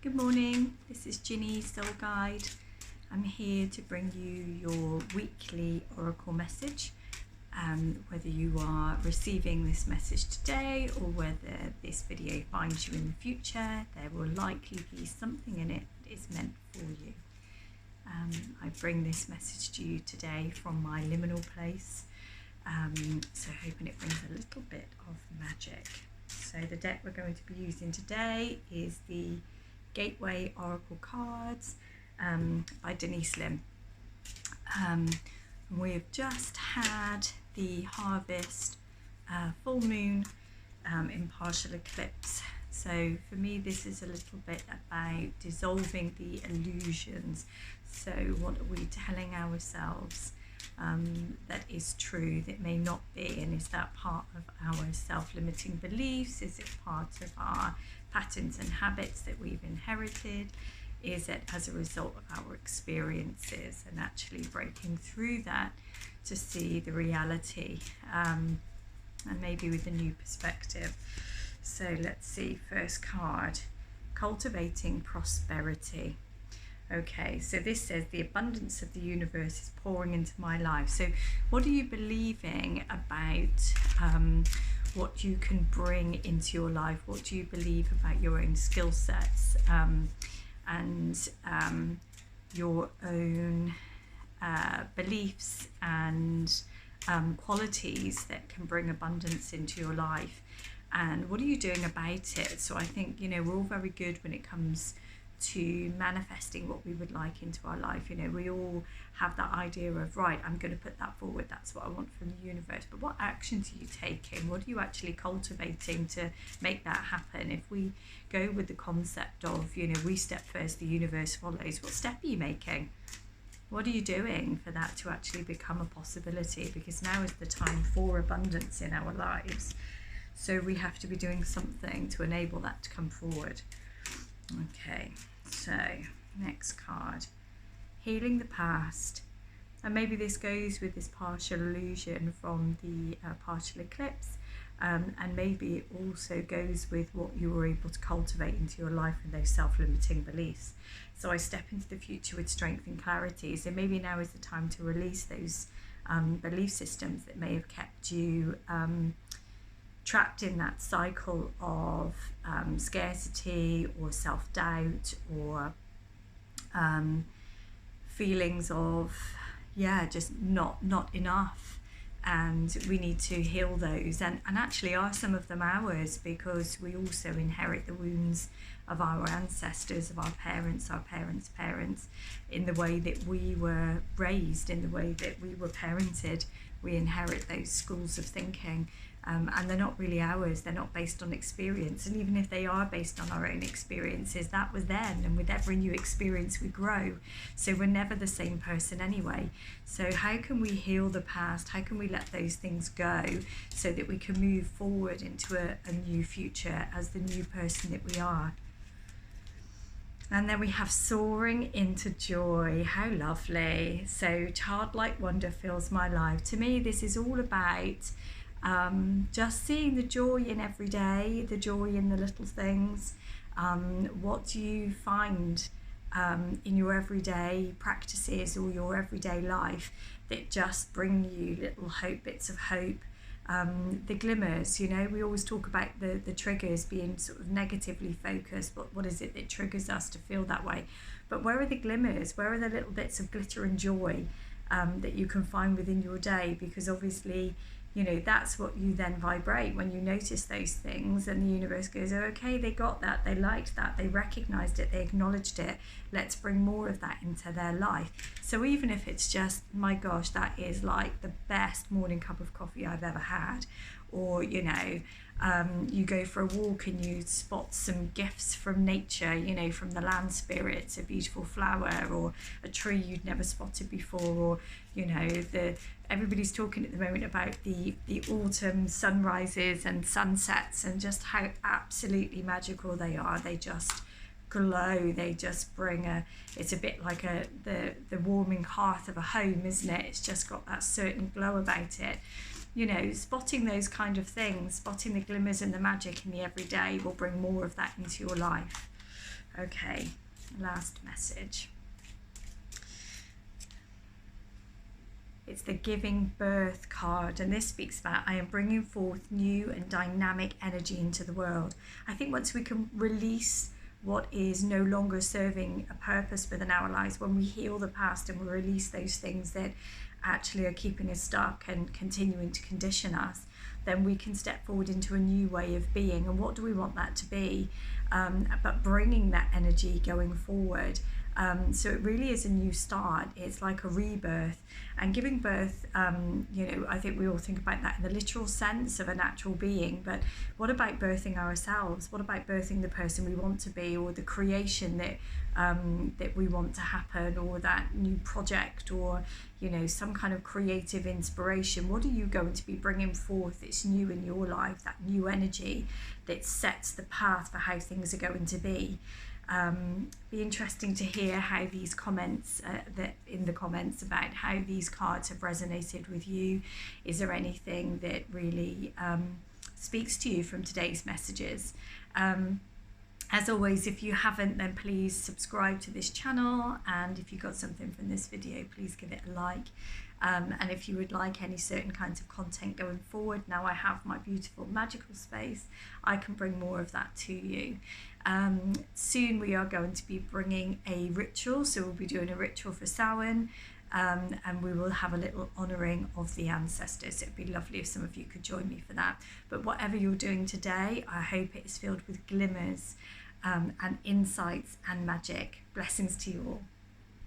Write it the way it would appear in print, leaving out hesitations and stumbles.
Good morning, this is Ginny, Soul Guide. I'm here to bring you your weekly oracle message. Whether you are receiving this message today or whether this video finds you in the future, there will likely be something in it that is meant for you. I bring this message to you today from my liminal place, so hoping it brings a little bit of magic. So the deck we're going to be using today is the Gateway Oracle cards by Denise Lim. We've just had the harvest full moon in partial eclipse. So for me this is a little bit about dissolving the illusions. So what are we telling ourselves that is true that may not be, and is that part of our self-limiting beliefs? Is it part of our patterns and habits that we've inherited? Is it as a result of our experiences, and actually breaking through that to see the reality and maybe with a new perspective? So let's see, first card, Cultivating Prosperity. Okay, so this says the abundance of the universe is pouring into my life. So what are you believing about what you can bring into your life? What do you believe about your own skill sets and your own beliefs and qualities that can bring abundance into your life? And what are you doing about it? So I think, we're all very good when it comes to manifesting what we would like into our life. We all have that idea of, right, I'm going to put that forward, that's what I want from the universe. But what actions are you taking? What are you actually cultivating to make that happen? If we go with the concept of, we step first, the universe follows, what step are you making? What are you doing for that to actually become a possibility? Because now is the time for abundance in our lives. So we have to be doing something to enable that to come forward. Okay, so next card, Healing the Past. And maybe this goes with this partial illusion from the partial eclipse, and maybe it also goes with what you were able to cultivate into your life and those self-limiting beliefs. So I step into the future with strength and clarity. So maybe now is the time to release those belief systems that may have kept you trapped in that cycle of scarcity or self-doubt or feelings of just not enough. And we need to heal those, and actually are some of them ours, because we also inherit the wounds of our ancestors, of our parents' parents, in the way that we were raised, in the way that we were parented. We inherit those schools of thinking, and they're not really ours. They're not based on experience. And even if they are based on our own experiences, that was then, and with every new experience we grow. So we're never the same person anyway. So how can we heal the past? How can we let those things go so that we can move forward into a new future as the new person that we are? And then we have Soaring into Joy. How lovely. So childlike wonder fills my life. To me, this is all about just seeing the joy in every day, the joy in the little things. What do you find in your everyday practices or your everyday life that just bring you little hope, bits of hope? The glimmers, we always talk about the triggers being sort of negatively focused, but what is it that triggers us to feel that way? But where are the glimmers? Where are the little bits of glitter and joy that you can find within your day? Because obviously, that's what you then vibrate when you notice those things, and the universe goes, oh, okay, they got that, they liked that, they recognized it, they acknowledged it, let's bring more of that into their life. So even if it's just, my gosh, that is like the best morning cup of coffee I've ever had, or you go for a walk and you spot some gifts from nature, from the land spirits, a beautiful flower or a tree you'd never spotted before, or everybody's talking at the moment about the autumn sunrises and sunsets and just how absolutely magical they are. They just glow, they just bring it's a bit like the warming hearth of a home, isn't it? It's just got that certain glow about it. Spotting those kind of things, spotting the glimmers and the magic in the everyday will bring more of that into your life. Okay, last message. It's the giving birth card, and this speaks about I am bringing forth new and dynamic energy into the world. I think once we can release what is no longer serving a purpose within our lives, when we heal the past and we release those things that actually are keeping us stuck and continuing to condition us, then we can step forward into a new way of being. And what do we want that to be? But bringing that energy going forward. So it really is a new start. It's like a rebirth. And giving birth, I think we all think about that in the literal sense of a natural being, but what about birthing ourselves? What about birthing the person we want to be, or the creation that we want to happen, or that new project, or some kind of creative inspiration? What are you going to be bringing forth that's new in your life, that new energy that sets the path for how things are going to be? Be interesting to hear how these comments, in the comments, about how these cards have resonated with you. Is there anything that really speaks to you from today's messages? As always, if you haven't, then please subscribe to this channel, and if you got something from this video, please give it a like. And if you would like any certain kinds of content going forward, now I have my beautiful magical space, I can bring more of that to you. Soon we are going to be bringing a ritual, so we'll be doing a ritual for Soaring, and we will have a little honouring of the ancestors. It'd be lovely if some of you could join me for that. But whatever you're doing today, I hope it is filled with glimmers and insights and magic. Blessings to you all.